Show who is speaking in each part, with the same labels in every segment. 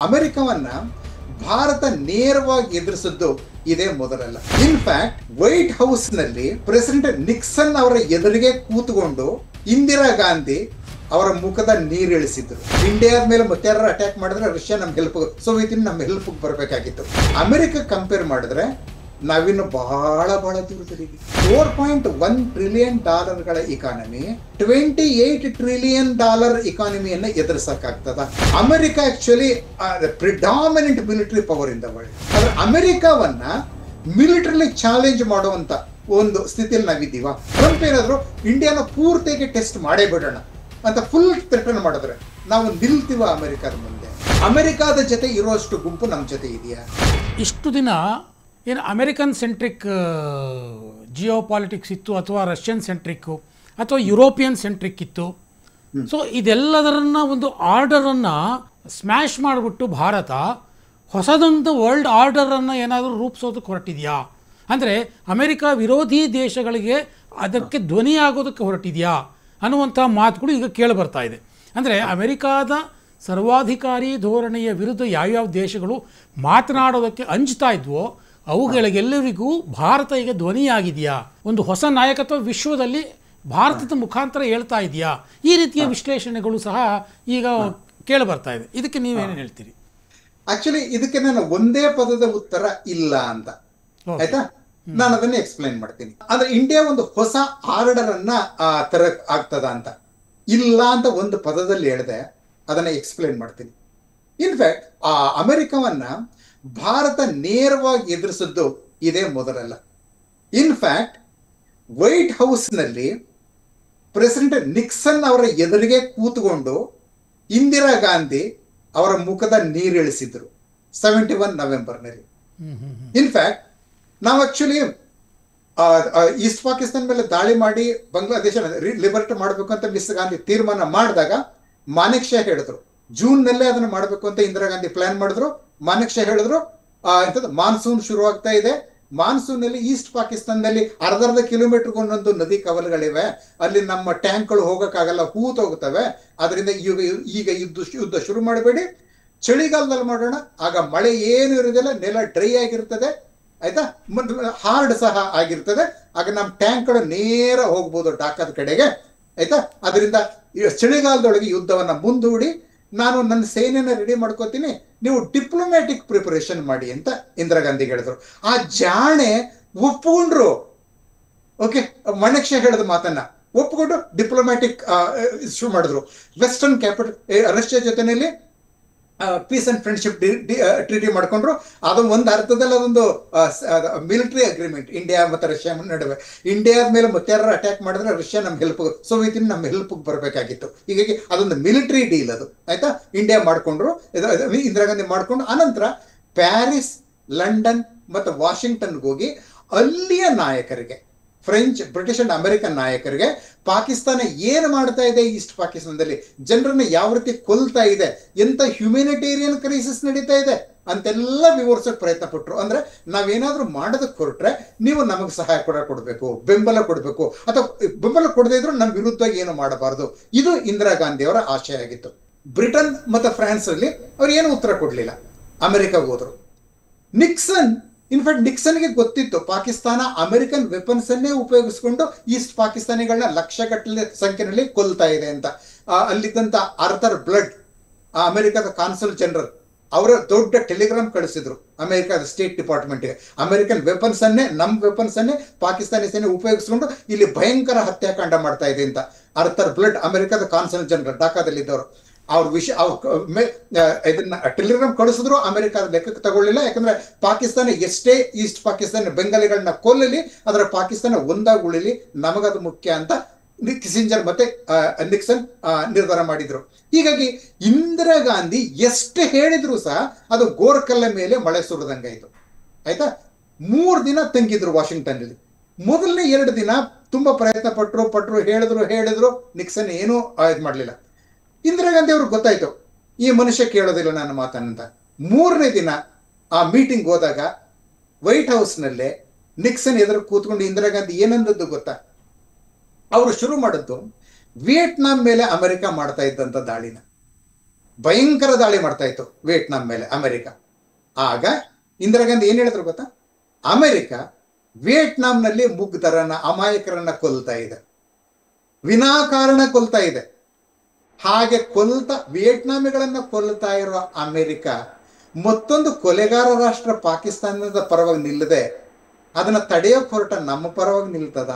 Speaker 1: ಅಮೆರಿಕವನ್ನ ಭಾರತ ನೇರವಾಗಿ ಎದುರಿಸಿದ್ದು ಇದೇ ಮೊದಲಲ್ಲ. In fact white house ನಲ್ಲಿ ಪ್ರೆಸಿಡೆಂಟ್ ನಿಕ್ಸನ್ ಅವರ ಎದುರಿಗೆ ಕೂತ್ಕೊಂಡು ಇಂದಿರಾ ಗಾಂಧಿ ಅವರ ಮುಖದ ನೀರಿಳಿಸಿದ್ರು. ಇಂಡಿಯಾದ ಮೇಲೆ ಮತ್ತೆ ಯಾರು ಅಟ್ಯಾಕ್ ಮಾಡಿದ್ರೆ ರಷ್ಯಾ ನಮ್ಮ ಹೆಲ್ಪ್, ಸೋವಿಯತ್ ಯೂನಿಯನ್ ನಮ್ಮ ಹೆಲ್ಪ್ ಬರಬೇಕಾಗಿತ್ತು. ಅಮೆರಿಕ ಕಂಪೇರ್ ಮಾಡಿದ್ರೆ ನಾವಿನ್ನು ಬಹಳ ದೂರದಲ್ಲಿದ್ದೀವಿ. $4.1 ಟ್ರಿಲಿಯನ್ ಇಕಾನಮಿ, $28 ಟ್ರಿಲಿಯನ್ ಇಕಾನಮಿಯನ್ನ ಎದುರಿಸಕ್ಕಾಗ್ತದ? America actually predominant military power in the world. ಆದ್ರೆ ಅಮೆರಿಕವನ್ನ ಮಿಲಿಟರಿಲಿ ಚಾಲೆಂಜ್ ಮಾಡುವಂತ ಒಂದು ಸ್ಥಿತಿಯಲ್ಲಿ ನಾವಿದ್ದೀವ. ಟ್ರಂಪ್ ಏನಾದ್ರು ಇಂಡಿಯಾನ ಪೂರ್ತಿಯಾಗಿ ಟೆಸ್ಟ್ ಮಾಡೇ ಬಿಡೋಣ ಅಂತ ಫುಲ್ ಥ್ರೆಟನ್ ಮಾಡಿದ್ರೆ ನಾವು ನಿಲ್ತೀವ ಅಮೆರಿಕದ ಮುಂದೆ? ಅಮೆರಿಕಾದ ಜೊತೆ ಇರುವಷ್ಟು ಗುಂಪು ನಮ್ಮ ಜೊತೆ ಇದೆಯಾ?
Speaker 2: ಇಷ್ಟು ದಿನ ಏನು ಅಮೆರಿಕನ್ ಸೆಂಟ್ರಿಕ್ ಜಿಯೋ ಪಾಲಿಟಿಕ್ಸ್ ಇತ್ತು, ಅಥವಾ ರಷ್ಯನ್ ಸೆಂಟ್ರಿಕ್ಕು, ಅಥವಾ ಯುರೋಪಿಯನ್ ಸೆಂಟ್ರಿಕ್ ಇತ್ತು. ಸೊ ಇದೆಲ್ಲದರನ್ನ ಒಂದು ಆರ್ಡರನ್ನು ಸ್ಮ್ಯಾಶ್ ಮಾಡಿಬಿಟ್ಟು ಭಾರತ ಹೊಸದೊಂದು ವರ್ಲ್ಡ್ ಆರ್ಡರನ್ನು ಏನಾದರೂ ರೂಪಿಸೋದಕ್ಕೆ ಹೊರಟಿದೆಯಾ? ಅಂದರೆ ಅಮೆರಿಕ ವಿರೋಧಿ ದೇಶಗಳಿಗೆ ಅದಕ್ಕೆ ಧ್ವನಿಯಾಗೋದಕ್ಕೆ ಹೊರಟಿದೆಯಾ ಅನ್ನುವಂಥ ಮಾತುಗಳು ಈಗ ಕೇಳಿಬರ್ತಾ ಇದೆ. ಅಂದರೆ ಅಮೆರಿಕಾದ ಸರ್ವಾಧಿಕಾರಿ ಧೋರಣೆಯ ವಿರುದ್ಧ ಯಾವ್ಯಾವ ದೇಶಗಳು ಮಾತನಾಡೋದಕ್ಕೆ ಅಂಜ್ತಾ ಇದ್ವೋ ಅವುಗಳಿಗೆಲ್ಲರಿಗೂ ಭಾರತ ಈಗ ಧ್ವನಿಯಾಗಿದೆಯಾ? ಒಂದು ಹೊಸ ನಾಯಕತ್ವ ವಿಶ್ವದಲ್ಲಿ ಭಾರತದ ಮುಖಾಂತರ ಹೇಳ್ತಾ ಇದೆಯಾ? ಈ ರೀತಿಯ ವಿಶ್ಲೇಷಣೆಗಳು ಸಹ ಈಗ ಕೇಳಿಬರ್ತಾ ಇದೆ. ಇದಕ್ಕೆ ನೀವೇನು ಹೇಳ್ತೀರಿ?
Speaker 1: ಆಕ್ಚುಲಿ ಇದಕ್ಕೆ ನಾನು ಒಂದೇ ಪದದ ಉತ್ತರ ಇಲ್ಲ ಅಂತ, ಆಯ್ತಾ? ನಾನು ಅದನ್ನ ಎಕ್ಸ್ಪ್ಲೈನ್ ಮಾಡ್ತೀನಿ. ಅಂದ್ರೆ ಇಂಡಿಯಾ ಒಂದು ಹೊಸ ಆರ್ಡರ್ ಅನ್ನ ತರ ಆಗ್ತದ ಅಂತ ಇಲ್ಲ ಅಂತ ಒಂದು ಪದದಲ್ಲಿ ಹೇಳಿದೆ, ಅದನ್ನ ಎಕ್ಸ್ಪ್ಲೈನ್ ಮಾಡ್ತೀನಿ. ಇನ್ಫ್ಯಾಕ್ಟ್ ಆ ಅಮೆರಿಕವನ್ನ ಭಾರತ ನೇರವಾಗಿ ಎದುರಿಸಿದ್ದು ಇದೇ ಮೊದಲಲ್ಲ. ಇನ್ಫ್ಯಾಕ್ಟ್ ವೈಟ್ ಹೌಸ್ ನಲ್ಲಿ ಪ್ರೆಸಿಡೆಂಟ್ ನಿಕ್ಸನ್ ಅವರ ಎದುರಿಗೆ ಕೂತ್ಕೊಂಡು ಇಂದಿರಾ ಗಾಂಧಿ ಅವರ ಮುಖದ ನೀರಿಳಿಸಿದ್ರು 71 ನವೆಂಬರ್ನಲ್ಲಿ. ಇನ್ಫ್ಯಾಕ್ಟ್ ನಾವು ಆಕ್ಚುಲಿ ಈಸ್ಟ್ ಪಾಕಿಸ್ತಾನ ಮೇಲೆ ದಾಳಿ ಮಾಡಿ ಬಾಂಗ್ಲಾದೇಶ ಲಿಬರೇಟ್ ಮಾಡಬೇಕು ಅಂತ ಮಿಸ್ ಗಾಂಧಿ ತೀರ್ಮಾನ ಮಾಡಿದಾಗ ಮಾನೆಕ್ ಶಾ ಹೇಳಿದ್ರು, ಜೂನ್ ನಲ್ಲೇ ಅದನ್ನ ಮಾಡಬೇಕು ಅಂತ ಇಂದಿರಾ ಗಾಂಧಿ ಪ್ಲಾನ್ ಮಾಡಿದ್ರು. ಮಾನೆಕ್ ಶಾ ಹೇಳಿದ್ರು ಮಾನ್ಸೂನ್ ಶುರು ಆಗ್ತಾ ಇದೆ, ಮಾನ್ಸೂನ್ ನಲ್ಲಿ ಈಸ್ಟ್ ಪಾಕಿಸ್ತಾನದಲ್ಲಿ ಅರ್ಧ ಕಿಲೋಮೀಟರ್ಗೆ ಒಂದೊಂದು ನದಿ ಕವಲುಗಳಿವೆ, ಅಲ್ಲಿ ನಮ್ಮ ಟ್ಯಾಂಕ್ಗಳು ಹೋಗಕ್ಕಾಗಲ್ಲ, ಹೂತ್ ಹೋಗ್ತವೆ. ಅದರಿಂದ ಈಗ ಯುದ್ಧ ಶುರು ಮಾಡಬೇಡಿ, ಚಳಿಗಾಲದಲ್ಲಿ ಮಾಡೋಣ, ಆಗ ಮಳೆ ಏನು ಇರೋದಿಲ್ಲ, ನೆಲ ಡ್ರೈ ಆಗಿರ್ತದೆ, ಆಯ್ತಾ, ಹಾರ್ಡ್ ಸಹ ಆಗಿರ್ತದೆ, ಆಗ ನಮ್ಮ ಟ್ಯಾಂಕ್ಗಳು ನೇರ ಹೋಗ್ಬೋದು ಢಾಕಾದ ಕಡೆಗೆ, ಆಯ್ತಾ. ಅದರಿಂದ ಚಳಿಗಾಲದೊಳಗೆ ಯುದ್ಧವನ್ನ ಮುಂದೂಡಿ ನಾನು ನನ್ನ ಸೇನೆನ ರೆಡಿ ಮಾಡ್ಕೋತೀನಿ, ನೀವು ಡಿಪ್ಲೊಮ್ಯಾಟಿಕ್ ಪ್ರಿಪರೇಷನ್ ಮಾಡಿ ಅಂತ ಇಂದಿರಾ ಗಾಂಧಿ ಹೇಳಿದ್ರು. ಆ ಜಾಣೆ ಒಪ್ಕೊಂಡ್ರು. ಓಕೆ, ಮಾನೆಕ್ ಶಾ ಹೇಳಿದ ಮಾತನ್ನ ಒಪ್ಕೊಂಡು ಡಿಪ್ಲೊಮ್ಯಾಟಿಕ್ ಇಶ್ಯೂ ಮಾಡಿದ್ರು. ವೆಸ್ಟರ್ನ್ ಕ್ಯಾಪಿಟಲ್ ರಷ್ಯಾ ಜೊತೆನಲ್ಲಿ ಪೀಸ್ ಅಂಡ್ ಫ್ರೆಂಡ್ಶಿಪ್ ಟ್ರೀಟಿ ಮಾಡ್ಕೊಂಡ್ರು. ಅದು ಒಂದು ಅರ್ಥದಲ್ಲಿ ಅದೊಂದು ಮಿಲಿಟರಿ ಅಗ್ರಿಮೆಂಟ್ ಇಂಡಿಯಾ ಮತ್ತು ರಷ್ಯಾ ನಡುವೆ. ಇಂಡಿಯಾದ ಮೇಲೆ ಮತ್ತೆ ಯಾರು ಅಟ್ಯಾಕ್ ಮಾಡಿದ್ರೆ ರಷ್ಯಾ ನಮ್ಮ ಹೆಲ್ಪ್, ಸೋವಿಯತ್ ಯೂನಿಯನ್ ನಮ್ಮ ಹೆಲ್ಪ್ ಬರಬೇಕಾಗಿತ್ತು. ಹೀಗಾಗಿ ಅದೊಂದು ಮಿಲಿಟರಿ ಡೀಲ್ ಅದು, ಆಯ್ತಾ. ಇಂಡಿಯಾ ಮಾಡ್ಕೊಂಡ್ರು, ಇಂದಿರಾ ಗಾಂಧಿ ಮಾಡ್ಕೊಂಡು ಅನಂತರ ಪ್ಯಾರಿಸ್, ಲಂಡನ್ ಮತ್ತು ವಾಷಿಂಗ್ಟನ್ಗೆ ಹೋಗಿ ಅಲ್ಲಿಯ ನಾಯಕರಿಗೆ, ಫ್ರೆಂಚ್, ಬ್ರಿಟಿಷ್ ಅಂಡ್ ಅಮೆರಿಕನ್ ನಾಯಕರಿಗೆ ಪಾಕಿಸ್ತಾನ ಏನು ಮಾಡ್ತಾ ಇದೆ, ಈಸ್ಟ್ ಪಾಕಿಸ್ತಾನದಲ್ಲಿ ಜನರನ್ನ ಯಾವ ರೀತಿ ಕೊಲ್ತಾ ಇದೆ, ಎಂತ ಹ್ಯುಮ್ಯಾನಿಟೇರಿಯನ್ ಕ್ರೈಸಿಸ್ ನಡೀತಾ ಇದೆ ಅಂತೆಲ್ಲ ವಿವರಿಸೋಕೆ ಪ್ರಯತ್ನ ಪಟ್ಟರು. ಅಂದ್ರೆ ನಾವೇನಾದ್ರೂ ಮಾಡೋದಕ್ಕೆ ಹೊರಟ್ರೆ ನೀವು ನಮಗೆ ಸಹಾಯ ಕೊಡಬೇಕು, ಬೆಂಬಲ ಕೊಡಬೇಕು, ಅಥವಾ ಬೆಂಬಲ ಕೊಡದೇ ಇದ್ರು ನಮ್ಮ ವಿರುದ್ಧ ಏನು ಮಾಡಬಾರದು. ಇದು ಇಂದಿರಾ ಗಾಂಧಿ ಅವರ ಆಶಯ ಆಗಿತ್ತು. ಬ್ರಿಟನ್ ಮತ್ತು ಫ್ರಾನ್ಸ್ ಅಲ್ಲಿ ಅವ್ರು ಏನು ಉತ್ತರ ಕೊಡ್ಲಿಲ್ಲ, ಅಮೆರಿಕಾಗೆ ಹೋದ್ರು. ನಿಕ್ಸನ್, ಇನ್ಫ್ಯಾಕ್ಟ್ ನಿಕ್ಸನ್ಗೆ ಗೊತ್ತಿತ್ತು ಪಾಕಿಸ್ತಾನ ಅಮೆರಿಕನ್ ವೆಪನ್ಸ್ ಅನ್ನೇ ಉಪಯೋಗಿಸ್ಕೊಂಡು ಈಸ್ಟ್ ಪಾಕಿಸ್ತಾನಿಗಳನ್ನ ಲಕ್ಷಗಟ್ಟಲೆ ಸಂಖ್ಯೆಯಲ್ಲಿ ಕೊಲ್ತಾ ಇದೆ ಅಂತ. ಅಲ್ಲಿದ್ದಂತ ಆರ್ಥರ್ ಬ್ಲಡ್, ಅಮೆರಿಕದ ಕಾನ್ಸುಲ್ ಜನರಲ್, ಅವರ ದೊಡ್ಡ ಟೆಲಿಗ್ರಾಮ್ ಕಳಿಸಿದ್ರು ಅಮೆರಿಕದ ಸ್ಟೇಟ್ ಡಿಪಾರ್ಟ್ಮೆಂಟ್ಗೆ, ಅಮೆರಿಕನ್ ವೆಪನ್ಸ್ ಅನ್ನೇ, ನಮ್ಮ ವೆಪನ್ಸ್ ಅನ್ನೇ ಪಾಕಿಸ್ತಾನಿ ಸೇನೆ ಉಪಯೋಗಿಸ್ಕೊಂಡು ಇಲ್ಲಿ ಭಯಂಕರ ಹತ್ಯಾಕಾಂಡ ಮಾಡ್ತಾ ಇದೆ ಅಂತ. ಆರ್ಥರ್ ಬ್ಲಡ್ ಅಮೆರಿಕದ ಕಾನ್ಸುಲ್ ಜನರಲ್ ಢಾಕಾದಲ್ಲಿದ್ದವರು, ಅವ್ರ ಇದನ್ನ ಟೆಲಿಗ್ರಾಮ್ ಕಳಿಸಿದ್ರು. ಅಮೆರಿಕದ ಲೆಕ್ಕಕ್ಕೆ ತಗೊಳ್ಳಿಲ್ಲ, ಯಾಕಂದ್ರೆ ಪಾಕಿಸ್ತಾನ ಎಷ್ಟೇ ಈಸ್ಟ್ ಪಾಕಿಸ್ತಾನ ಬೆಂಗಾಲಿಗಳನ್ನ ಕೊಲ್ಲಲಿ, ಅದರ ಪಾಕಿಸ್ತಾನ ಒಂದಾಗಿ ಉಳಿಲಿ, ನಮಗದು ಮುಖ್ಯ ಅಂತ ಕಿಸಿಂಜರ್ ಮತ್ತೆ ನಿಕ್ಸನ್ ನಿರ್ಧಾರ ಮಾಡಿದ್ರು. ಹೀಗಾಗಿ ಇಂದಿರಾ ಗಾಂಧಿ ಎಷ್ಟು ಹೇಳಿದ್ರು ಸಹ ಅದು ಗೋರ್ಕಲ್ಲ ಮೇಲೆ ಮಳೆ ಸುರಿದಂಗಾಯ್ತು, ಆಯ್ತಾ. 3 ದಿನ ತಂಗಿದ್ರು ವಾಷಿಂಗ್ಟನ್ ಅಲ್ಲಿ. ಮೊದಲನೇ 2 ದಿನ ತುಂಬಾ ಪ್ರಯತ್ನ ಪಟ್ರು, ಹೇಳಿದ್ರು, ನಿಕ್ಸನ್ ಏನೂ ಇದು ಮಾಡ್ಲಿಲ್ಲ. ಇಂದಿರಾ ಗಾಂಧಿ ಅವ್ರಿಗೆ ಗೊತ್ತಾಯ್ತು ಈ ಮನುಷ್ಯ ಕೇಳೋದಿಲ್ಲ ನನ್ನ ಮಾತನ್ನಂತ. 3ನೇ ದಿನ ಆ ಮೀಟಿಂಗ್ ಹೋದಾಗ ವೈಟ್ ಹೌಸ್ ನಲ್ಲೇ ನಿಕ್ಸನ್ ಎದುರು ಕೂತ್ಕೊಂಡು ಇಂದಿರಾ ಗಾಂಧಿ ಏನಂದದ್ದು ಗೊತ್ತಾ? ಅವರು ಶುರು ಮಾಡಿದ್ದು ವಿಯೆಟ್ನಾಂ ಮೇಲೆ ಅಮೆರಿಕ ಮಾಡ್ತಾ ಇದ್ದಂತ ದಾಳಿನ. ಭಯಂಕರ ದಾಳಿ ಮಾಡ್ತಾ ಇತ್ತು ವಿಯೆಟ್ನಾಂ ಮೇಲೆ ಅಮೆರಿಕ. ಆಗ ಇಂದಿರಾ ಗಾಂಧಿ ಏನ್ ಹೇಳಿದ್ರು ಗೊತ್ತಾ? ಅಮೆರಿಕ ವಿಯೆಟ್ನಾಂನಲ್ಲಿ ಮುಗ್ಧರನ್ನ, ಅಮಾಯಕರನ್ನ ಕೊಲ್ತಾ ಇದೆ, ವಿನಾಕಾರಣ ಕೊಲ್ತಾ ಇದೆ. ಹಾಗೆ ವಿಯೆಟ್ನಾಮಿಗಳನ್ನ ಕೊಲ್ತಾ ಇರುವ ಅಮೆರಿಕ ಮತ್ತೊಂದು ಕೊಲೆಗಾರ ರಾಷ್ಟ್ರ ಪಾಕಿಸ್ತಾನದ ಪರವಾಗಿ ನಿಲ್ಲದೆ ಅದನ್ನ ತಡೆಯೋಕ್ ಹೊರಟ ನಮ್ಮ ಪರವಾಗಿ ನಿಲ್ತದ?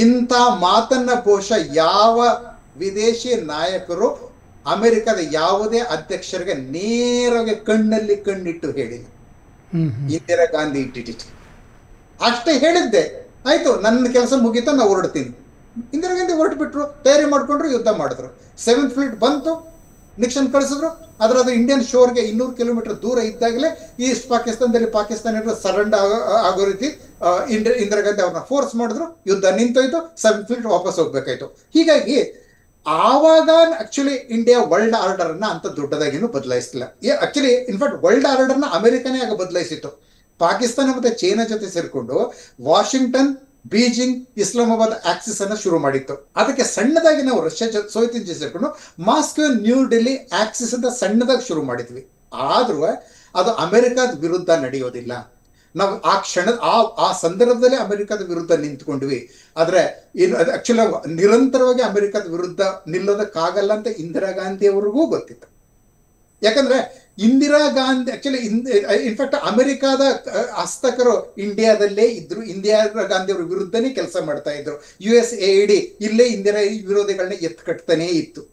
Speaker 1: ಇಂಥ ಮಾತನ್ನ ಬಹುಶಃ ಯಾವ ವಿದೇಶಿ ನಾಯಕರು ಅಮೆರಿಕದ ಯಾವುದೇ ಅಧ್ಯಕ್ಷರಿಗೆ ನೇರವಾಗಿ ಕಣ್ಣಲ್ಲಿ ಕಣ್ಣಿಟ್ಟು ಹೇಳಿಲ್ಲ. ಇಂದಿರಾ ಗಾಂಧಿ ಇಟ್ಟಿಟ್ಟು ಅಷ್ಟೇ ಹೇಳಿದ್ದೆ, ಆಯ್ತು ನನ್ನ ಕೆಲಸ ಮುಗೀತಾ ನಾವು ಹೊರಡ್ತೀನಿ. ಇಂದಿರಾ ಗಾಂಧಿ ಹೊರಟುಬಿಟ್ರು, ತಯಾರಿ ಮಾಡ್ಕೊಂಡ್ರು, ಯುದ್ಧ ಮಾಡಿದ್ರು. 7th ಫ್ಲೀಟ್ ಬಂತು, ನಿಕ್ಸನ್ ಕಳಿಸಿದ್ರು. ಅದು ಇಂಡಿಯನ್ ಶೋರ್ಗೆ 200 ಕಿಲೋಮೀಟರ್ ದೂರ ಇದ್ದಾಗಲೇ ಈಸ್ಟ್ ಪಾಕಿಸ್ತಾನದಲ್ಲಿ ಪಾಕಿಸ್ತಾನಿಗಳು ಸರೆಂಡರ್ ಆಗೋ ರೀತಿ ಇಂದಿರಾ ಗಾಂಧಿ ಅವ್ರನ್ನ ಫೋರ್ಸ್ ಮಾಡಿದ್ರು. ಯುದ್ಧ ನಿಂತೋಯ್ತು, 7th ಫ್ಲೀಟ್ ವಾಪಸ್ ಹೋಗ್ಬೇಕಾಯ್ತು. ಹೀಗಾಗಿ ಆವಾಗ ಆಕ್ಚುಲಿ ಇಂಡಿಯಾ ವರ್ಲ್ಡ್ ಆರ್ಡರ್ ಅನ್ನ ಅಂತ ದೊಡ್ಡದಾಗಿನೂ ಬದಲಾಯಿಸಲಿಲ್ಲ. ಆಕ್ಚುಲಿ ಇನ್ಫ್ಯಾಕ್ಟ್ ವರ್ಲ್ಡ್ ಆರ್ಡರ್ನ ಅಮೆರಿಕನೇ ಆಗ ಬದಲಾಯಿಸಿತ್ತು. ಪಾಕಿಸ್ತಾನ ಮತ್ತೆ ಚೈನಾ ಜೊತೆ ಸೇರ್ಕೊಂಡು ವಾಷಿಂಗ್ಟನ್, ಬೀಜಿಂಗ್, ಇಸ್ಲಾಮಾಬಾದ್ ಆಕ್ಸಿಸ್ ಅನ್ನ ಶುರು ಮಾಡಿತ್ತು. ಅದಕ್ಕೆ ಸಣ್ಣದಾಗಿ ನಾವು ರಷ್ಯಾ ಸೋವಿಯತ್ ಜೊತೆ ಸೇರ್ಕೊಂಡು ಮಾಸ್ಕೋ, ನ್ಯೂ ಡೆಲ್ಲಿ ಆಕ್ಸಿಸ್ ಅಂತ ಸಣ್ಣದಾಗಿ ಶುರು ಮಾಡಿದ್ವಿ. ಆದ್ರೂ ಅದು ಅಮೆರಿಕದ ವಿರುದ್ಧ ನಡೆಯೋದಿಲ್ಲ. ನಾವು ಆ ಸಂದರ್ಭದಲ್ಲಿ ಅಮೆರಿಕದ ವಿರುದ್ಧ ನಿಂತ್ಕೊಂಡ್ವಿ. ಆದ್ರೆ ಆಕ್ಚುಲಿ ನಿರಂತರವಾಗಿ ಅಮೆರಿಕದ ವಿರುದ್ಧ ನಿಲ್ಲೋದಕ್ಕಾಗಲ್ಲ ಅಂತ ಇಂದಿರಾ ಗಾಂಧಿ ಅವ್ರಿಗೂ ಗೊತ್ತಿತ್ತು. ಯಾಕಂದ್ರೆ ಇಂದಿರಾ ಗಾಂಧಿ ಆಕ್ಚುಲಿ ಇನ್ಫ್ಯಾಕ್ಟ್ ಅಮೆರಿಕಾದ ಹಸ್ತಕರು ಇಂಡಿಯಾದಲ್ಲೇ ಇದ್ರು. ಇಂದಿರಾ ಗಾಂಧಿ ಅವ್ರ ವಿರುದ್ಧನೇ ಕೆಲಸ ಮಾಡ್ತಾ ಇದ್ರು. USAID ಇಲ್ಲೇ ಇಂದಿರಾ ವಿರೋಧಿಗಳನ್ನ ಎತ್ಕಟ್ತಾನೇ ಇತ್ತು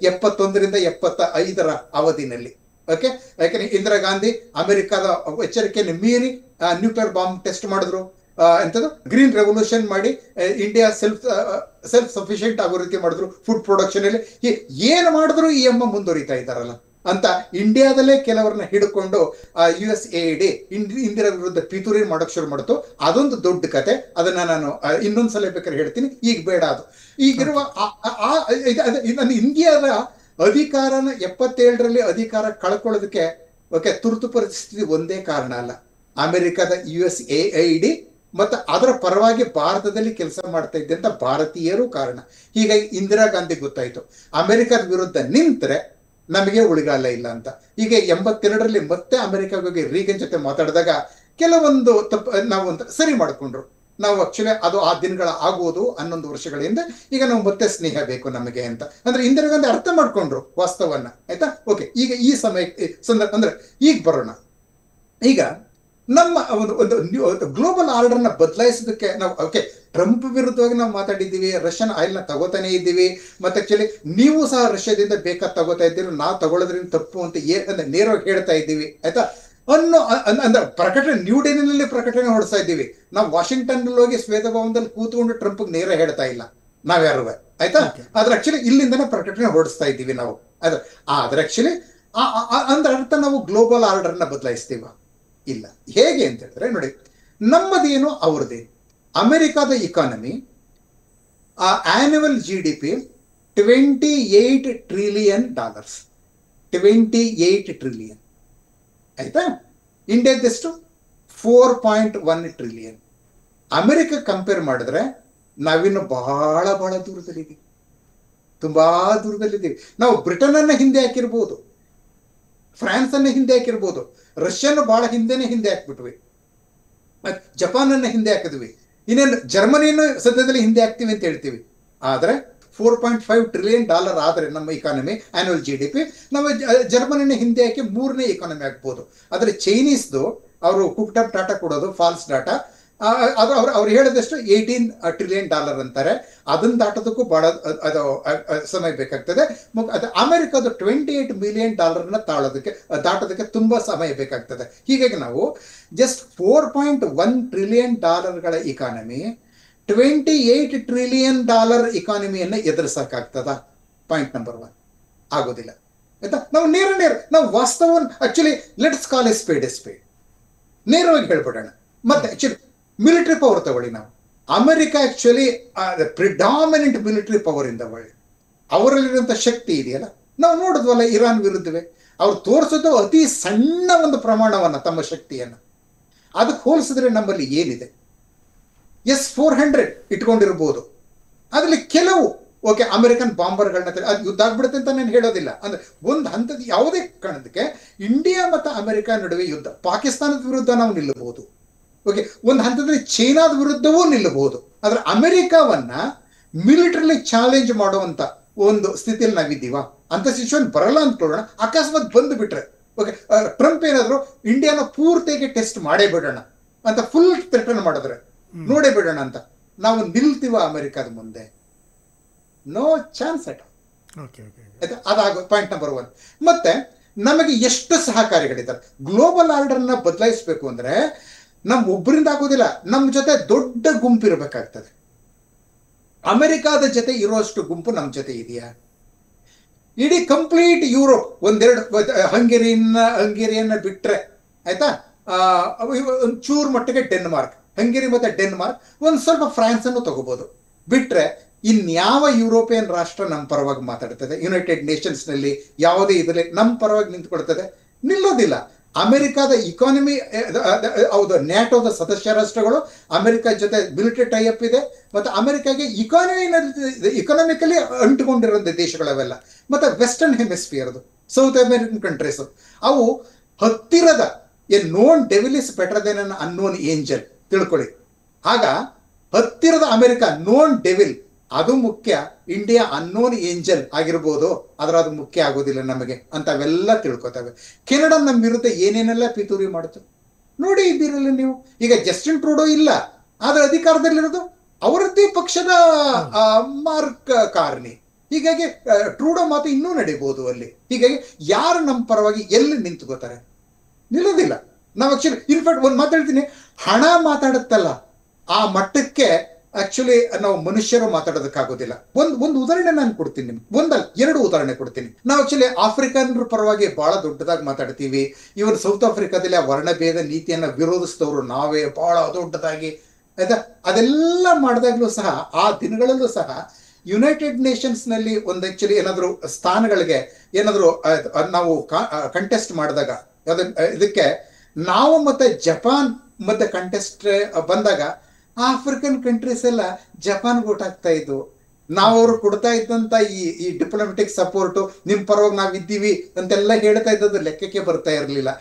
Speaker 1: 71ರಿಂದ 75ರ ಅವಧಿನಲ್ಲಿ. ಓಕೆ, ಯಾಕಂದ್ರೆ ಇಂದಿರಾ ಗಾಂಧಿ ಅಮೆರಿಕದ ಎಚ್ಚರಿಕೆಯನ್ನು ಮೀರಿ ನ್ಯೂಕ್ಲಿಯರ್ ಬಾಂಬ್ ಟೆಸ್ಟ್ ಮಾಡಿದ್ರು. ಎಂಥದ್ದು ಗ್ರೀನ್ ರೆವಲ್ಯೂಷನ್ ಮಾಡಿ ಇಂಡಿಯಾ ಸೆಲ್ಫ್ ಸಫಿಷಿಯೆಂಟ್ ಆಗೋ ರೀತಿ ಮಾಡಿದ್ರು. ಫುಡ್ ಪ್ರೊಡಕ್ಷನ್ ಅಲ್ಲಿ ಏನು ಮಾಡಿದ್ರು ಈ ಅಮ್ಮ ಮುಂದುವರಿತಾ ಇದ್ದಾರಲ್ಲ ಅಂತ ಇಂಡಿಯಾದಲ್ಲೇ ಕೆಲವರನ್ನ ಹಿಡ್ಕೊಂಡು USAID ಇಂದಿರಾ ವಿರುದ್ಧ ಪಿತೂರಿ ಮಾಡೋಕ್ ಶುರು ಮಾಡ್ತು. ಅದೊಂದು ದೊಡ್ಡ ಕತೆ. ಅದನ್ನ ನಾನು ಇನ್ನೊಂದ್ಸಲ ಬೇಕಾದ್ರೆ ಹೇಳ್ತೀನಿ, ಈಗ ಬೇಡ. ಅದು ಈಗಿರುವ ಇಂಡಿಯಾದ ಅಧಿಕಾರನ 77ರಲ್ಲಿ ಅಧಿಕಾರ ಕಳ್ಕೊಳ್ಳೋದಕ್ಕೆ ತುರ್ತು ಪರಿಸ್ಥಿತಿ ಒಂದೇ ಕಾರಣ ಅಲ್ಲ, ಅಮೆರಿಕದ USAID ಮತ್ತು ಅದರ ಪರವಾಗಿ ಭಾರತದಲ್ಲಿ ಕೆಲಸ ಮಾಡ್ತಾ ಇದ್ದಂತ ಭಾರತೀಯರು ಕಾರಣ. ಹೀಗಾಗಿ ಇಂದಿರಾ ಗಾಂಧಿ ಗೊತ್ತಾಯ್ತು ಅಮೆರಿಕದ ವಿರುದ್ಧ ನಿಂತರೆ ನಮಗೆ ಉಳಿಗಾಲ ಇಲ್ಲ ಅಂತ. ಹೀಗೆ 82ರಲ್ಲಿ ಮತ್ತೆ ಅಮೆರಿಕಾಗೆ ಹೋಗಿ ರೀಗನ್ ಜೊತೆ ಮಾತಾಡಿದಾಗ ಕೆಲವೊಂದು ನಾವು ಅಂತ ಸರಿ ಮಾಡ್ಕೊಂಡ್ರು. ನಾವು ಆಕ್ಚುಲಿ ಅದು ಆ ದಿನಗಳ ಆಗುವುದು 11 ವರ್ಷಗಳಿಂದ. ಈಗ ನಾವು ಮತ್ತೆ ಸ್ನೇಹ ಬೇಕು ನಮಗೆ ಅಂತ ಅಂದ್ರೆ ಇಂದಿರಾ ಗಾಂಧಿ ಅರ್ಥ ಮಾಡ್ಕೊಂಡ್ರು ವಾಸ್ತವನ್ನ. ಆಯ್ತಾ? ಓಕೆ, ಈಗ ಈ ಸಂದರ್ಭ ಅಂದ್ರೆ ಈಗ ಬರೋಣ. ಈಗ ನಮ್ಮ ಒಂದು ಗ್ಲೋಬಲ್ ಆರ್ಡರ್ನ ಬದಲಾಯಿಸೋದಕ್ಕೆ ನಾವು ಟ್ರಂಪ್ ವಿರುದ್ಧವಾಗಿ ನಾವು ಮಾತಾಡಿದ್ದೀವಿ, ರಷ್ಯನ್ ಆಯಿಲ್ನ ತಗೋತಾನೆ ಇದ್ದೀವಿ. ಮತ್ತೆ ಆಕ್ಚುಲಿ ನೀವು ಸಹ ರಷ್ಯಾದಿಂದ ಬೇಕಾದ್ ತಗೋತಾ ಇದ್ದೀವಿ, ನಾವು ತಗೊಳ್ಳೋದ್ರಿಂದ ತಪ್ಪು ಅಂತ ಅಂದ್ರೆ ನೇರವಾಗಿ ಹೇಳ್ತಾ ಇದ್ದೀವಿ. ಆಯ್ತಾ? ಅಂದ್ರೆ ಪ್ರಕಟಣೆ ನ್ಯೂ ಡೆಲ್ಲಿನಲ್ಲಿ ಪ್ರಕಟಣೆ ಹೊಡಿಸ್ತಾ ಇದ್ದೀವಿ. ನಾವು ವಾಷಿಂಗ್ಟನ್ ಹೋಗಿ ಶ್ವೇತಭವನದಲ್ಲಿ ಕೂತ್ಕೊಂಡು ಟ್ರಂಪ್ ನೇರ ಹೇಳ್ತಾ ಇಲ್ಲ ನಾವ್ಯಾರು. ಆಯ್ತಾ? ಆದ್ರೆ ಆಕ್ಚುಲಿ ಇಲ್ಲಿಂದನೇ ಪ್ರಕಟಣೆ ಹೊಡಿಸ್ತಾ ಇದ್ದೀವಿ ನಾವು. ಆದ್ರೆ ಆಕ್ಚುಲಿ ಅಂದ್ರೆ ಅರ್ಥ ನಾವು ಗ್ಲೋಬಲ್ ಆರ್ಡರ್ನ ಬದಲಾಯಿಸ್ತೀವ? ಇಲ್ಲ. ಹೇಗೆ ಅಂತ ಹೇಳಿದ್ರೆ ನೋಡಿ, ನಮ್ಮದೇನು ಅವ್ರದ್ದೇನು. ಅಮೆರಿಕಾದ economy annual GDP $28 trillion. 28 trillion. ಆಯ್ತಾ? ಇಂಡಿಯಾದೆಷ್ಟು? 4.1 ಟ್ರಿಲಿಯನ್. ಅಮೆರಿಕ ಕಂಪೇರ್ ಮಾಡಿದ್ರೆ ನಾವಿನ್ನು ಬಹಳ ಬಹಳ ದೂರದಲ್ಲಿದ್ದೀವಿ, ತುಂಬಾ ದೂರದಲ್ಲಿದ್ದೀವಿ. ನಾವು ಬ್ರಿಟನ್ ಅನ್ನ ಹಿಂದೆ ಹಾಕಿರ್ಬೋದು, ಫ್ರಾನ್ಸ್ ಅನ್ನ ಹಿಂದೆ ಹಾಕಿರ್ಬೋದು, ರಷ್ಯಾನು ಬಹಳ ಹಿಂದೆ ಹಾಕ್ಬಿಟ್ವಿ, ಜಪಾನ್ ಅನ್ನ ಹಿಂದೆ ಹಾಕಿದ್ವಿ, ಇನ್ನೇನು ಜರ್ಮನಿಯನ್ನು ಸದ್ಯದಲ್ಲಿ ಹಿಂದೆ ಹಾಕ್ತೀವಿ ಅಂತ ಹೇಳ್ತೀವಿ. ಆದ್ರೆ $4.5 ಟ್ರಿಲಿಯನ್ ಆದ್ರೆ ನಮ್ಮ ಇಕಾನಮಿ ಆನ್ಯುವಲ್ GDP, ನಾವು ಜರ್ಮನಿನ ಹಿಂದೆ ಹಾಕಿ 3ನೇ ಇಕಾನಮಿ ಆಗ್ಬೋದು. ಆದ್ರೆ ಚೈನೀಸ್ದು ಅವರು ಕುಕ್ಡ್ ಅಪ್ ಡಾಟಾ ಕೊಡೋದು ಫಾಲ್ಸ್ ಡಾಟಾ. ಅದು ಅವ್ರು ಹೇಳಿದಷ್ಟು $18 ಟ್ರಿಲಿಯನ್ ಅಂತಾರೆ. ಅದನ್ನ ದಾಟೋದಕ್ಕೂ ಬಹಳ ಅದು ಸಮಯ ಬೇಕಾಗ್ತದೆ. ಅಮೆರಿಕದ $28 ಮಿಲಿಯನ್ ದಾಟೋದಕ್ಕೆ ತುಂಬಾ ಸಮಯ ಬೇಕಾಗ್ತದೆ. ಹೀಗಾಗಿ ನಾವು ಜಸ್ಟ್ $4.1 ಟ್ರಿಲಿಯನ್ ಇಕಾನಮಿ $28 ಟ್ರಿಲಿಯನ್ ಇಕಾನಮಿಯನ್ನ ಎದುರಿಸಕ್ಕಾಗ್ತದ? ಪಾಯಿಂಟ್ ನಂಬರ್ 1 ಆಗೋದಿಲ್ಲ. ಆಯ್ತಾ? ನಾವು ನಾವು ವಾಸ್ತವವನ್ನು actually let's call a spade ನೇರವಾಗಿ ಹೇಳ್ಬಿಡೋಣ. ಮತ್ತೆ ಆಕ್ಚುಲಿ ಮಿಲಿಟರಿ ಪವರ್ ತಗೊಳ್ಳಿ. ನಾವು America actually predominant military power in the world. ಅವರಲ್ಲಿರುವಂತ ಶಕ್ತಿ ಇದೆಯಲ್ಲ, ನಾವು ನೋಡಿದ್ವಲ್ಲ ಇರಾನ್ ವಿರುದ್ಧವೇ ಅವ್ರು ತೋರಿಸೋದು ಅತಿ ಸಣ್ಣ ಒಂದು ಪ್ರಮಾಣವನ್ನ, ತಮ್ಮ ಶಕ್ತಿಯನ್ನ. ಅದಕ್ಕೆ ಹೋಲಿಸಿದ್ರೆ ನಮ್ಮಲ್ಲಿ ಏನಿದೆ? S-400 ಇಟ್ಕೊಂಡಿರ್ಬೋದು. ಅದರಲ್ಲಿ ಕೆಲವು ಓಕೆ ಅಮೆರಿಕನ್ ಬಾಂಬರ್ಗಳನ್ನ ಅದು ಯುದ್ಧ ಆಗ್ಬಿಡುತ್ತೆ ಅಂತ ನಾನು ಹೇಳೋದಿಲ್ಲ. ಅಂದ್ರೆ ಒಂದು ಹಂತದ ಯಾವುದೇ ಕಾರಣಕ್ಕೆ ಇಂಡಿಯಾ ಮತ್ತು ಅಮೆರಿಕ ನಡುವೆ ಯುದ್ಧ, ಪಾಕಿಸ್ತಾನದ ವಿರುದ್ಧ ನಾವು ನಿಲ್ಲಬಹುದು, ಓಕೆ, ಒಂದು ಹಂತದಲ್ಲಿ ಚೈನಾದ ವಿರುದ್ಧವೂ ನಿಲ್ಲಬಹುದು. ಆದ್ರೆ ಅಮೆರಿಕವನ್ನ ಮಿಲಿಟರಿಲಿ ಚಾಲೆಂಜ್ ಮಾಡುವಂತ ಒಂದು ಸ್ಥಿತಿಯಲ್ಲಿ ನಾವಿದ್ದೀವ ಅಂತ ಸಿಚುವೇಶನ್ ಬರಲ್ಲ ಅಂದ್ಕೊಳ್ಳೋಣ. ಅಕಸ್ಮಾತ್ ಬಂದು ಬಿಟ್ರೆ ಓಕೆ, ಟ್ರಂಪ್ ಏನಾದ್ರು ಇಂಡಿಯಾನ ಪೂರ್ತಿಯಾಗಿ ಟೆಸ್ಟ್ ಮಾಡೇ ಬಿಡೋಣ ಅಂತ ಫುಲ್ ಥ್ರೆಟನ್ ಮಾಡಿದ್ರೆ ನೋಡೇ ಬಿಡೋಣ ಅಂತ, ನಾವು ನಿಲ್ತೀವ ಅಮೆರಿಕದ ಮುಂದೆ? No chance at. ಅದಾಗ ಪಾಯಿಂಟ್ ನಂಬರ್ 1. ಮತ್ತೆ ನಮಗೆ ಎಷ್ಟು ಸಹಕಾರಿಗಳಿದ್ದಾರೆ. ಗ್ಲೋಬಲ್ ಆರ್ಡರ್ನ ಬದಲಾಯಿಸಬೇಕು ಅಂದ್ರೆ ನಮ್ ಒಬ್ಬರಿಂದ ಆಗೋದಿಲ್ಲ, ನಮ್ಮ ಜೊತೆ ದೊಡ್ಡ ಗುಂಪು ಇರಬೇಕಾಗ್ತದೆ. ಅಮೆರಿಕಾದ ಜೊತೆ ಇರುವಷ್ಟು ಗುಂಪು ನಮ್ಮ ಜೊತೆ ಇದೆಯಾ? ಇಡೀ ಕಂಪ್ಲೀಟ್ ಯುರೋಪ್, ಒಂದೆರಡು ಹಂಗೇರಿಯನ್ನ ಬಿಟ್ರೆ ಆಯ್ತಾ, ಒಂಚೂರು ಮಟ್ಟಿಗೆ ಡೆನ್ಮಾರ್ಕ್, ಹಂಗೇರಿ ಮತ್ತೆ ಡೆನ್ಮಾರ್ಕ್, ಒಂದ್ ಸ್ವಲ್ಪ ಫ್ರಾನ್ಸ್ ಅನ್ನು ತಗೋಬಹುದು. ಬಿಟ್ರೆ ಇನ್ಯಾವ ಯುರೋಪಿಯನ್ ರಾಷ್ಟ್ರ ನಮ್ಮ ಪರವಾಗಿ ಮಾತಾಡ್ತದೆ? ಯುನೈಟೆಡ್ ನೇಷನ್ಸ್ ನಲ್ಲಿ ಯಾವುದೇ ಇದರಲ್ಲಿ ನಮ್ಮ ಪರವಾಗಿ ನಿಂತ್ಕೊಳ್ತದೆ? ನಿಲ್ಲೋದಿಲ್ಲ. ಅಮೆರಿಕಾದ ಇಕಾನಮಿ, ಹೌದು, ನ್ಯಾಟೋದ ಸದಸ್ಯ ರಾಷ್ಟ್ರಗಳು ಅಮೆರಿಕ ಜೊತೆ ಮಿಲಿಟರಿ ಟೈಅಪ್ ಇದೆ, ಮತ್ತೆ ಅಮೆರಿಕಾಗೆ ಇಕಾನಮಿಕಲಿ ಅಂಟುಕೊಂಡಿರೋ ದೇಶಗಳವೆಲ್ಲ, ಮತ್ತೆ ವೆಸ್ಟರ್ನ್ ಹೆಮಿಸ್ಫಿಯರ್ದು, ಸೌತ್ ಅಮೆರಿಕನ್ ಕಂಟ್ರೀಸ್, ಅವು ಹತ್ತಿರದ a known devil is better than an unknown angel, ತಿಳ್ಕೊಳ್ಳಿ. ಆಗ ಹತ್ತಿರದ ಅಮೆರಿಕ ನೋನ್ ಡೆವಿಲ್ ಅದು ಮುಖ್ಯ, ಇಂಡಿಯಾ ಅನ್ನೋನ್ ಏಂಜಲ್ ಆಗಿರ್ಬೋದು, ಆದ್ರೆ ಅದು ಮುಖ್ಯ ಆಗೋದಿಲ್ಲ ನಮಗೆ ಅಂತವೆಲ್ಲ ತಿಳ್ಕೊತವೆ. ಕೆನಡಾ ನಮ್ಮ ವಿರುದ್ಧ ಏನೇನೆಲ್ಲ ಪಿತೂರಿ ಮಾಡ್ತು ನೋಡಿ ಇದ್ದೀರಲ್ಲ ನೀವು. ಈಗ ಜಸ್ಟಿನ್ ಟ್ರೂಡೋ ಇಲ್ಲ, ಆದ್ರೆ ಅಧಿಕಾರದಲ್ಲಿರೋದು ಅವರದ್ದೇ ಪಕ್ಷದ ಮಾರ್ಕ್ ಕಾರ್ನಿ. ಹೀಗಾಗಿ ಟ್ರೂಡೋ ಮಾತು ಇನ್ನೂ ನಡೀಬಹುದು ಅಲ್ಲಿ. ಹೀಗಾಗಿ ಯಾರು ನಮ್ಮ ಪರವಾಗಿ ಎಲ್ಲಿ ನಿಂತ್ಕೋತಾರೆ? ನಿಲ್ಲೋದಿಲ್ಲ. ನಾವು ಆಕ್ಚುಲಿ ಇನ್ಫ್ಯಾಕ್ಟ್ ಒಂದು ಮಾತಾಡ್ತೀನಿ, ಹಣ ಮಾತಾಡುತ್ತಲ್ಲ ಆ ಮಟ್ಟಕ್ಕೆ ಆಕ್ಚುಲಿ ನಾವು ಮನುಷ್ಯರು ಮಾತಾಡೋದಕ್ಕಾಗೋದಿಲ್ಲ. ಒಂದು ಉದಾಹರಣೆ ನಾನು ಕೊಡ್ತೀನಿ ನಿಮ್ಗೆ, ಒಂದಲ್ಲ ಎರಡು ಉದಾಹರಣೆ ಕೊಡ್ತೀನಿ. ನಾವು ಆಕ್ಚುಲಿ ಆಫ್ರಿಕನ್ರ ಪರವಾಗಿ ಬಹಳ ದೊಡ್ಡದಾಗಿ ಮಾತಾಡ್ತೀವಿ. ಇವನ್ ಸೌತ್ ಆಫ್ರಿಕಾದಲ್ಲಿ ಆ ವರ್ಣಭೇದ ನೀತಿಯನ್ನ ವಿರೋಧಿಸಿದವರು ನಾವೇ ಬಹಳ ದೊಡ್ಡದಾಗಿ, ಆಯ್ತಾ. ಅದೆಲ್ಲ ಮಾಡಿದಾಗ್ಲೂ ಸಹ, ಆ ದಿನಗಳಲ್ಲೂ ಸಹ ಯುನೈಟೆಡ್ ನೇಷನ್ಸ್ ನಲ್ಲಿ ಒಂದು ಆಕ್ಚುಲಿ ಏನಾದ್ರು ಸ್ಥಾನಗಳಿಗೆ ಏನಾದ್ರು ನಾವು ಕಂಟೆಸ್ಟ್ ಮಾಡಿದಾಗ, ಇದಕ್ಕೆ ನಾವು ಮತ್ತೆ ಜಪಾನ್ ಮತ್ತೆ ಕಂಟೆಸ್ಟ್ ಬಂದಾಗ ಆಫ್ರಿಕನ್ ಕಂಟ್ರೀಸ್ ಎಲ್ಲ ಜಪಾನ್ಗೆ ಓಟ್ ಆಗ್ತಾ ಇದ್ವು. ನಾವು ಅವ್ರು ಕೊಡ್ತಾ ಇದ್ದಂತ ಈ ಡಿಪ್ಲೊಮೆಟಿಕ್ ಸಪೋರ್ಟ್, ನಿಮ್ ಪರವಾಗಿ ನಾವ್ ಇದ್ದೀವಿ ಅಂತೆಲ್ಲ ಹೇಳ್ತಾ ಇದ್ದದ್ದು ಲೆಕ್ಕಕ್ಕೆ ಬರ್ತಾ ಇರಲಿಲ್ಲ.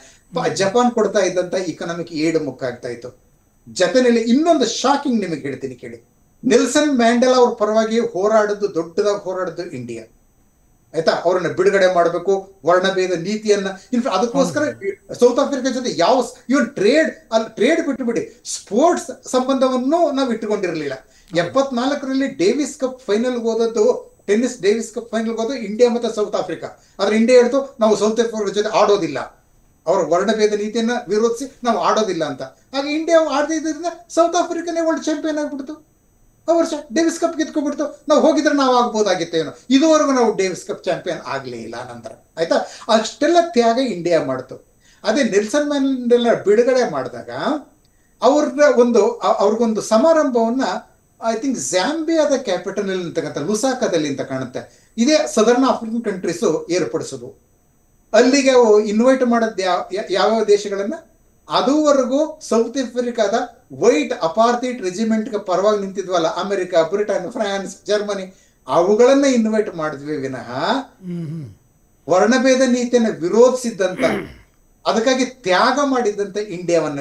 Speaker 1: ಜಪಾನ್ ಕೊಡ್ತಾ ಇದ್ದಂತ ಇಕನಾಮಿಕ್ ಏಡ್ ಮುಕ್ಕಾಗ್ತಾ ಇತ್ತು. ಜೊತೆಯಲ್ಲಿ ಇನ್ನೊಂದು ಶಾಕಿಂಗ್ ನಿಮಗೆ ಹೇಳ್ತೀನಿ ಕೇಳಿ. ನೆಲ್ಸನ್ ಮ್ಯಾಂಡೆಲಾ ಅವ್ರ ಪರವಾಗಿ ದೊಡ್ಡದಾಗಿ ಹೋರಾಡಿದ್ದು ಇಂಡಿಯಾ, ಆಯ್ತಾ. ಅವ್ರನ್ನ ಬಿಡುಗಡೆ ಮಾಡಬೇಕು, ವರ್ಣಭೇದ ನೀತಿಯನ್ನ, ಅದಕ್ಕೋಸ್ಕರ ಸೌತ್ ಆಫ್ರಿಕಾ ಜೊತೆ ಇವನ್ ಟ್ರೇಡ್ ಬಿಟ್ಟು ಬಿಡಿ, ಸ್ಪೋರ್ಟ್ಸ್ ಸಂಬಂಧವನ್ನು ನಾವು ಇಟ್ಟುಕೊಂಡಿರಲಿಲ್ಲ. 74ರಲ್ಲಿ ಡೇವಿಸ್ ಕಪ್ ಫೈನಲ್ ಹೋದದ್ದು, ಟೆನ್ನಿಸ್ ಡೇವಿಸ್ ಕಪ್ ಫೈನಲ್ ಹೋದ ಇಂಡಿಯಾ ಮತ್ತೆ ಸೌತ್ ಆಫ್ರಿಕಾ. ಆದ್ರೆ ಇಂಡಿಯಾ ಹೇಳ್ತು ನಾವು ಸೌತ್ ಆಫ್ರಿಕಾ ಜೊತೆ ಆಡೋದಿಲ್ಲ, ಅವರ ವರ್ಣಭೇದ ನೀತಿಯನ್ನ ವಿರೋಧಿಸಿ ನಾವು ಆಡೋದಿಲ್ಲ ಅಂತ. ಹಾಗೆ ಇಂಡಿಯಾ ಆಡದಿದ್ದರಿಂದ ಸೌತ್ ಆಫ್ರಿಕಾನೇ ವರ್ಲ್ಡ್ ಚಾಂಪಿಯನ್ ಆಗ್ಬಿಡ್ತು. ವರ್ಷ ಡೇವಿಸ್ ಕಪ್ ಗೆದ್ಕೊಂಡ್ಬಿಡ್ತು. ನಾವು ಹೋಗಿದ್ರೆ ನಾವು ಆಗ್ಬೋದಾಗಿತ್ತೇನೋ. ಇದುವರೆಗೂ ನಾವು ಡೇವಿಸ್ ಕಪ್ ಚಾಂಪಿಯನ್ ಆಗ್ಲೇ ಇಲ್ಲ ನಂತರ, ಆಯ್ತಾ. ಅಷ್ಟೆಲ್ಲ ತ್ಯಾಗ ಇಂಡಿಯಾ ಮಾಡ್ತು. ಅದೇ ನೆಲ್ಸನ್ ಮ್ಯಾಂಡೆಲಾ ಬಿಡುಗಡೆ ಮಾಡಿದಾಗ ಅವ್ರಿಗೊಂದು ಸಮಾರಂಭವನ್ನ ಐ ಥಿಂಕ್ ಝಾಂಬಿಯಾದ ಕ್ಯಾಪಿಟಲ್ ಅಂತಕ್ಕಂಥ ಲುಸಾಕಾದಲ್ಲಿ ಅಂತ ಕಾಣುತ್ತೆ, ಇದೇ ಸದರ್ನ್ ಆಫ್ರಿಕನ್ ಕಂಟ್ರೀಸು ಏರ್ಪಡಿಸೋದು. ಅಲ್ಲಿಗೆ ಇನ್ವೈಟ್ ಮಾಡೋದು ಯಾವ್ಯಾವ ದೇಶಗಳನ್ನ? ಅದುವರೆಗೂ ಸೌತ್ ಆಫ್ರಿಕಾದ ವೈಟ್ ಅಪಾರ್ಥೈಡ್ ರೆಜಿಮೆಂಟ್ಗೆ ಪರವಾಗಿ ನಿಂತಿದ್ವಲ್ಲ, ಅಮೆರಿಕ, ಬ್ರಿಟನ್, ಫ್ರಾನ್ಸ್, ಜರ್ಮನಿ, ಅವುಗಳನ್ನ ಇನ್ವೈಟ್ ಮಾಡಿದ್ವಿ ವಿನಃ ವರ್ಣಭೇದ ನೀತಿಯನ್ನ ವಿರೋಧಿಸಿದ್ದಂತ, ಅದಕ್ಕಾಗಿ ತ್ಯಾಗ ಮಾಡಿದ್ದಂತ ಇಂಡಿಯಾವನ್ನ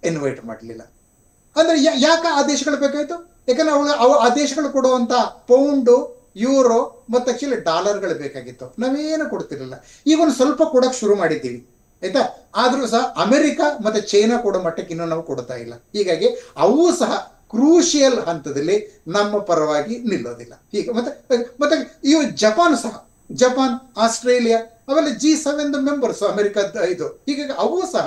Speaker 1: ಇನ್ವೈಟ್ ಮಾಡಲಿಲ್ಲ. ಅಂದ್ರೆ ಯಾಕೆ ಆ ದೇಶಗಳು ಬೇಕಾಯ್ತು? ಯಾಕಂದ್ರೆ ಆ ದೇಶಗಳು ಕೊಡುವಂತ ಪೌಂಡು, ಯೂರೋ ಮತ್ತೆ ಆಕ್ಚುಲಿ ಡಾಲರ್ಗಳು ಬೇಕಾಗಿತ್ತು. ನಾವೇನು ಕೊಡ್ತಿರ್ಲಿಲ್ಲ. ಈಗ ಒಂದು ಸ್ವಲ್ಪ ಕೊಡಕ್ ಶುರು ಮಾಡಿದ್ದೀವಿ, ಆಯ್ತಾ. ಆದ್ರೂ ಸಹ ಅಮೆರಿಕ ಮತ್ತೆ ಚೈನಾ ಕೊಡೋ ಮಟ್ಟಕ್ಕೆ ಇನ್ನೂ ನಾವು ಕೊಡ್ತಾ ಇಲ್ಲ. ಹೀಗಾಗಿ ಅವು ಸಹ ಕ್ರೂಷಿಯಲ್ ಹಂತದಲ್ಲಿ ನಮ್ಮ ಪರವಾಗಿ ನಿಲ್ಲೋದಿಲ್ಲ. ಹೀಗೆ ಮತ್ತೆ ಇವು ಜಪಾನ್ ಸಹ, ಜಪಾನ್, ಆಸ್ಟ್ರೇಲಿಯಾ ಅವೆಲ್ಲ G7 ಮೆಂಬರ್ಸ್ ಅಮೆರಿಕದ ಇದು. ಹೀಗಾಗಿ ಅವು ಸಹ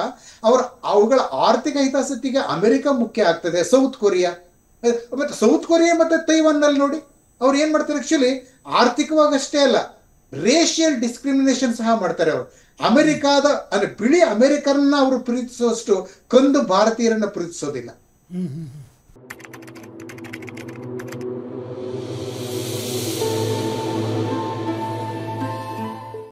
Speaker 1: ಅವುಗಳ ಆರ್ಥಿಕ ಹಿತಾಸಕ್ತಿಗೆ ಅಮೆರಿಕ ಮುಖ್ಯ ಆಗ್ತದೆ. ಸೌತ್ ಕೊರಿಯಾ ಮತ್ತೆ ತೈವಾನ್ ನಲ್ಲಿ ನೋಡಿ ಅವ್ರು ಏನ್ ಮಾಡ್ತಾರೆ, ಆಕ್ಚುಲಿ ಆರ್ಥಿಕವಾಗಿ ಅಷ್ಟೇ ಅಲ್ಲ, ರೇಷಿಯಲ್ ಡಿಸ್ಕ್ರಿಮಿನೇಷನ್ ಸಹ ಮಾಡ್ತಾರೆ. ಅವರು ಅಮೆರಿಕಾದ ಅಂದ್ರೆ ಬಿಳಿ ಅಮೆರಿಕನ್ನ ಅವರು ಪ್ರೀತಿಸುವಷ್ಟು ಕಂದು ಭಾರತೀಯರನ್ನ ಪ್ರೀತಿಸೋದಿಲ್ಲ.